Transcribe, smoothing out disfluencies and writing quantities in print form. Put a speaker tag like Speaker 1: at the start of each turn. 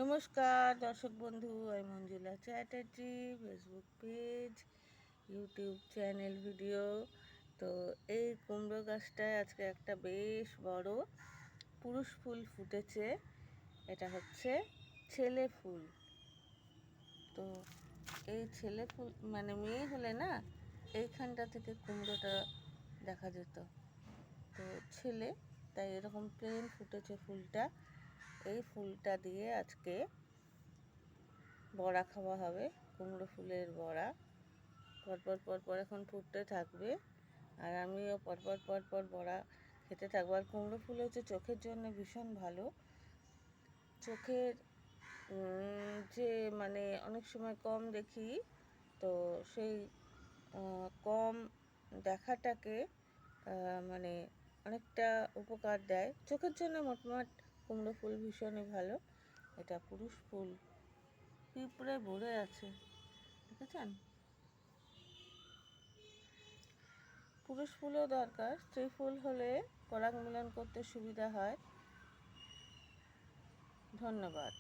Speaker 1: নমস্কার দর্শক বন্ধু, আমি Manjula Chatterjee. Facebook page, YouTube channel, video. তো এই কুমড়ো গাছটায় আজকে একটা বেশ বড় পুরুষ ফুল ফুটেছে। এটা হচ্ছে ছেলে ফুল। তো এই ছেলে ফুল মানে মেয়ে হলে না, এইখানটা থেকে কুমড়োটা দেখা যেত। তো ছেলে, তাই এরকম প্লেন ফুটেছে ফুলটা। এই ফুলটা দিয়ে আজকে বড়া খাওয়া হবে, কুমড়ো ফুলের বড়া। পরপর পরপর এখন ফুটতে থাকবে, আর আমিও পরপর পরপর বড়া খেতে থাকবো। আর কুমড়ো ফুল হচ্ছে চোখের জন্য ভীষণ ভালো। চোখের যে মানে অনেক সময় কম দেখি, তো সেই কম দেখাটাকে মানে অনেকটা উপকার দেয় চোখের জন্য। মোটমাট কুমড়ো ফুল ভীষণই ভালো। এটা পুরুষ ফুল, পিঁপড়ে ভরে আছে, দেখেছেন? পুরুষ ফুলও দরকার, স্ত্রী ফুল হলে পরাগ মিলন করতে সুবিধা হয়। ধন্যবাদ।